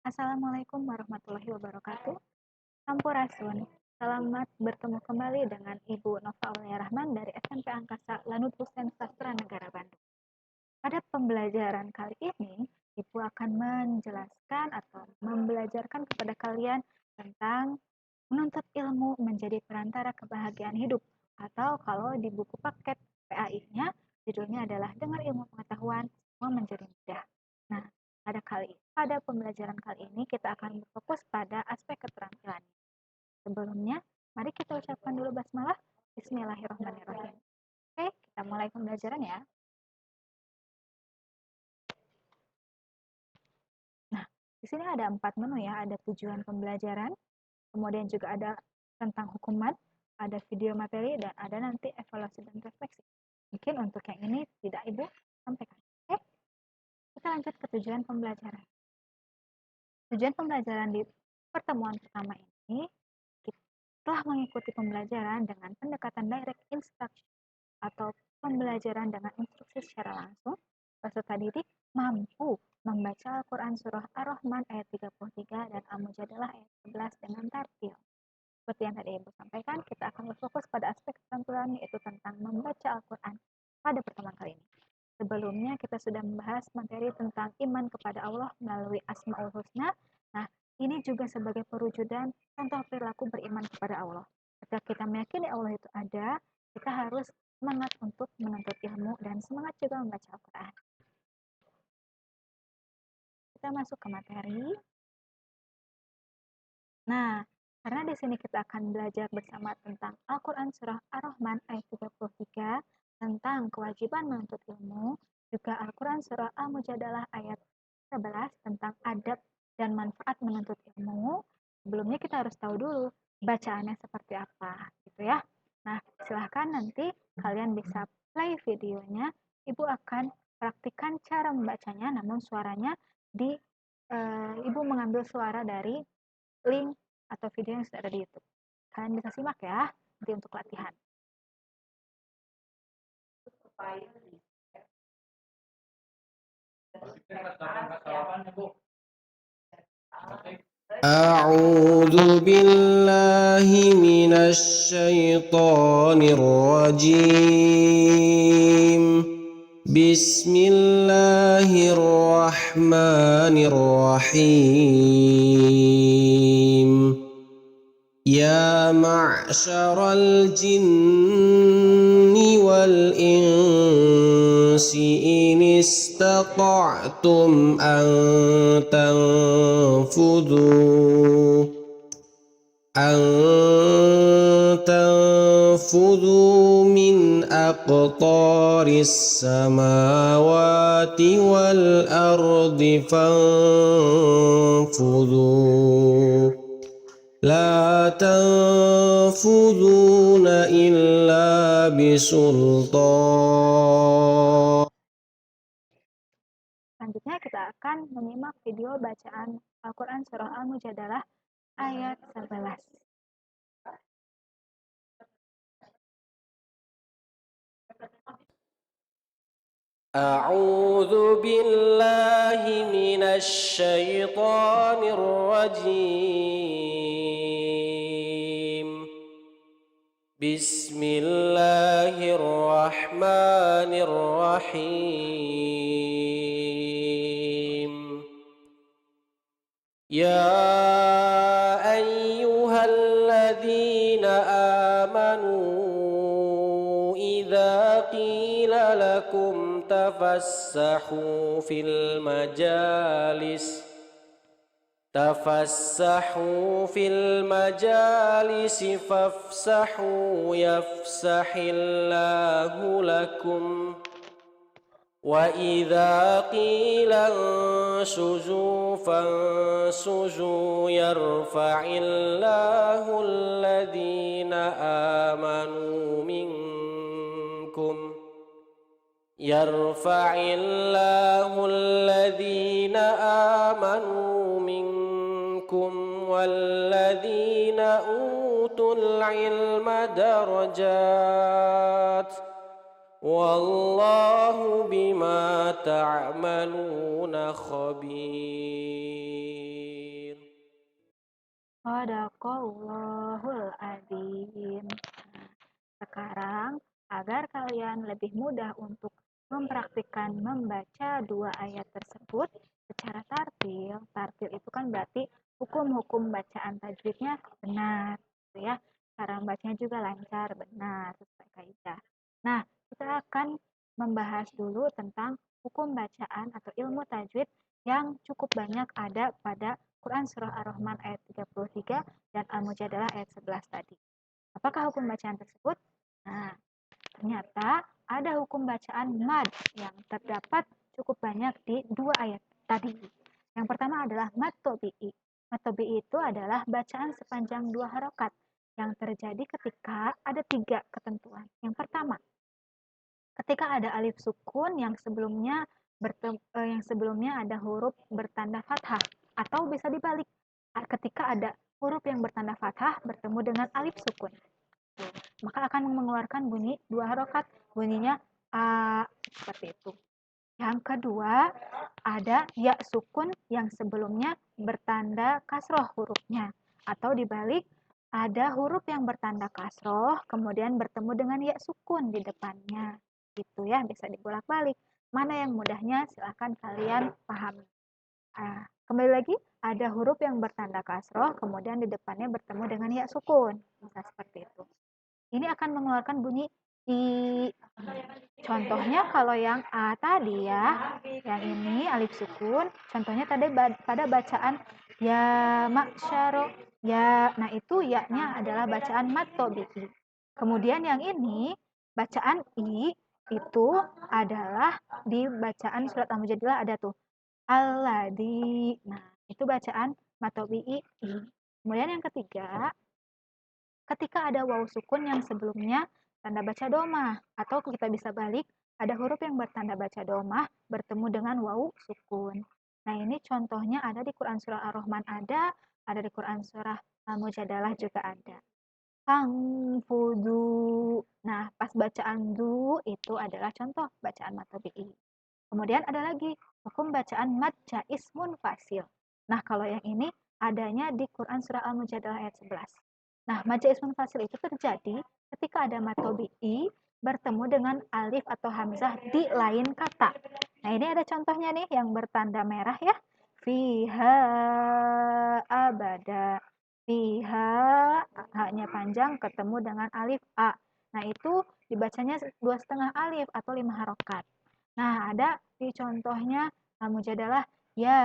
Assalamualaikum warahmatullahi wabarakatuh. Sampurasun. Selamat bertemu kembali dengan Ibu Nova Aulia Rahman dari SMP Angkasa Lanut Hussein Sastra Negara Bandung. Pada pembelajaran kali ini, Ibu akan menjelaskan atau membelajarkan kepada kalian tentang menuntut ilmu menjadi perantara kebahagiaan hidup. Atau kalau di buku paket PAI-nya, judulnya adalah Dengar Ilmu Pengetahuan, Semua Menjadi Mudah. Nah, pada pembelajaran kali ini kita akan berfokus pada aspek keterampilan. Sebelumnya, mari kita ucapkan dulu basmalah. Bismillahirrahmanirrahim. Oke, kita mulai pembelajaran ya. Nah, di sini ada 4 menu ya, ada tujuan pembelajaran, kemudian juga ada tentang hukuman, ada video materi, dan ada nanti evaluasi dan refleksi. Mungkin untuk yang ini tidak Ibu sampaikan. Oke, kita lanjut ke tujuan pembelajaran. Tujuan pembelajaran di pertemuan pertama ini, kita telah mengikuti pembelajaran dengan pendekatan direct instruction atau pembelajaran dengan instruksi secara langsung. Peserta didik mampu membaca Al-Quran Surah Ar-Rahman ayat 33 dan Al-Mujadalah ayat 11 dengan tartil. Seperti yang tadi Ibu sampaikan, kita akan berfokus pada aspek keterampilan yaitu tentang membaca Al-Quran pada pertemuan kali ini. Sebelumnya kita sudah membahas materi tentang iman kepada Allah melalui Asmaul Husna. Nah, ini juga sebagai perwujudan contoh perilaku beriman kepada Allah. Ketika kita meyakini Allah itu ada, kita harus semangat untuk menuntut ilmu dan semangat juga membaca Al-Quran. Kita masuk ke materi. Nah, karena di sini kita akan belajar bersama tentang Al-Quran Surah Ar-Rahman ayat 33 tentang kewajiban menuntut ilmu, juga Al-Quran Surah Al-Mujadalah ayat 11 tentang adab dan manfaat menuntut ilmu. Sebelumnya kita harus tahu dulu bacaannya seperti apa, gitu ya. Nah, silahkan nanti kalian bisa play videonya. Ibu akan praktikkan cara membacanya, namun suaranya Ibu mengambil suara dari link atau video yang sudah ada di YouTube. Kalian bisa simak ya, nanti untuk latihan. أعوذ بالله من الشيطان الرجيم بسم الله الرحمن الرحيم يا معشر الجن والإنس إن استطعتم أن تنفذوا من أقطار السماوات والأرض فانفذوا لا تنفذون إلا بسلطان. Selanjutnya kita akan menyimak video bacaan Al-Quran Surah Al-Mujadalah ayat 11. أعوذ بالله من الشيطان الرجيم بسم الله الرحمن الرحيم يا أيها الذين آمنوا إذا قيل لكم تفسحوا في المجالس فافسحوا يفسح الله لكم وإذا قيل انشزوا فانشزوا يرفع الله الذين آمنوا منكم والذين أوتوا العلم درجات والله بما تعملون خبير. Shadaqallahul adzim. Sekarang, agar kalian lebih mudah untuk mempraktikkan membaca dua ayat tersebut secara tartil. Tartil itu kan berarti hukum-hukum bacaan tajwidnya benar, gitu ya. Cara membacanya juga lancar, benar, sesuai kaidah. Nah, kita akan membahas dulu tentang hukum bacaan atau ilmu tajwid yang cukup banyak ada pada Quran Surah Ar-Rahman ayat 33 dan Al-Mujadalah ayat 11 tadi. Apakah hukum bacaan tersebut? Nah, ternyata ada hukum bacaan mad yang terdapat cukup banyak di dua ayat tadi. Yang pertama adalah mad tobi'i. Mad tobi'i itu adalah bacaan sepanjang dua harokat yang terjadi ketika ada tiga ketentuan. Yang pertama, ketika ada alif sukun yang sebelumnya ada huruf bertanda fathah, atau bisa dibalik ketika ada huruf yang bertanda fathah bertemu dengan alif sukun, maka akan mengeluarkan bunyi dua harokat, bunyinya a, seperti itu. Yang kedua, ada ya sukun yang sebelumnya bertanda kasroh hurufnya, atau dibalik ada huruf yang bertanda kasroh kemudian bertemu dengan ya sukun di depannya, gitu ya, bisa dibolak-balik. Mana yang mudahnya silahkan kalian pahami. Kembali lagi, ada huruf yang bertanda kasroh kemudian di depannya bertemu dengan ya sukun, bisa seperti itu. Ini akan mengeluarkan bunyi i. Contohnya kalau yang A tadi ya, yang ini alif sukun, contohnya tadi pada bacaan ya maksyaro, ya. Nah, itu ya-nya adalah bacaan mat tobi'i. Kemudian yang ini bacaan i itu adalah di bacaan surat Al-Mujadilah ada tuh alladzi. Nah, itu bacaan mat tobi'i i. Kemudian yang ketiga, ketika ada waw sukun yang sebelumnya tanda baca domah, atau kita bisa balik, ada huruf yang bertanda baca domah bertemu dengan waw sukun. Nah, ini contohnya ada di Quran Surah Ar-Rahman ada di Quran Surah Al-Mujadalah juga ada. Fangfudu. Nah, pas bacaan du itu adalah contoh bacaan mad tabi'i. Kemudian ada lagi hukum bacaan mad jaiz munfasil. Nah, kalau yang ini adanya di Quran Surah Al-Mujadalah ayat 11. Nah, mad jaiz munfasil itu terjadi ketika ada mad tabi'i bertemu dengan alif atau hamzah di lain kata. Nah, ini ada contohnya nih yang bertanda merah ya. Fiha abada. Fiha, haknya panjang ketemu dengan alif a. Nah, itu dibacanya 2,5 alif atau 5 harokat. Nah, ada di contohnya Al-Mujadalah ya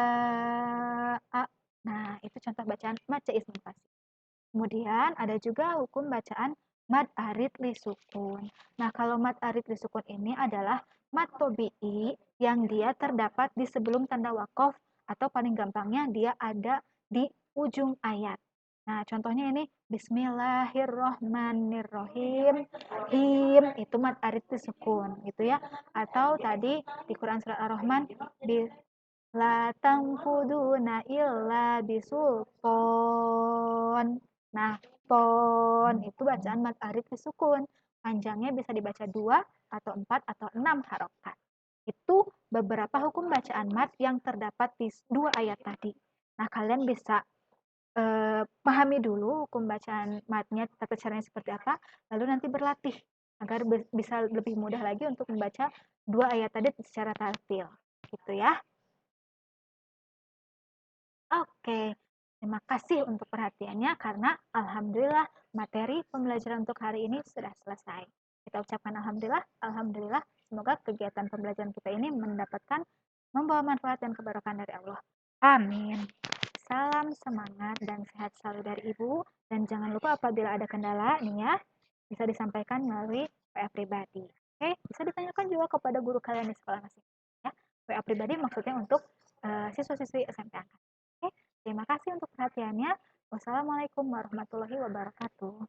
a. Nah, itu contoh bacaan mad jaiz munfasil. Kemudian ada juga hukum bacaan mad arid li sukun. Nah, kalau mad arid li sukun ini adalah mad tobi'i yang dia terdapat di sebelum tanda wakof, atau paling gampangnya dia ada di ujung ayat. Nah, contohnya ini Bismillahirrohmanirrohim. Him itu mad arid li sukun gitu ya. Atau tadi di Quran Surat Ar-Rahman la tangfuduna illa bisulton. Nah, ton itu bacaan mad arid disukun. Panjangnya bisa dibaca 2 atau 4 atau 6 harokat. Itu beberapa hukum bacaan mad yang terdapat di dua ayat tadi. Nah, kalian bisa pahami dulu hukum bacaan madnya, tata caranya seperti apa, lalu nanti berlatih agar bisa lebih mudah lagi untuk membaca dua ayat tadi secara tartil. Gitu ya. Oke, terima kasih untuk perhatiannya karena alhamdulillah materi pembelajaran untuk hari ini sudah selesai. Kita ucapkan alhamdulillah, alhamdulillah. Semoga kegiatan pembelajaran kita ini membawa manfaat dan keberkahan dari Allah. Amin. Salam semangat dan sehat selalu dari Ibu. Dan jangan lupa apabila ada kendala nih ya, bisa disampaikan melalui WA pribadi. Oke, bisa ditanyakan juga kepada guru kalian di sekolah masing-masing. Ya. WA pribadi maksudnya untuk siswa-siswi SMP angkatan. Oke, terima kasih untuk perhatiannya. Wassalamualaikum warahmatullahi wabarakatuh.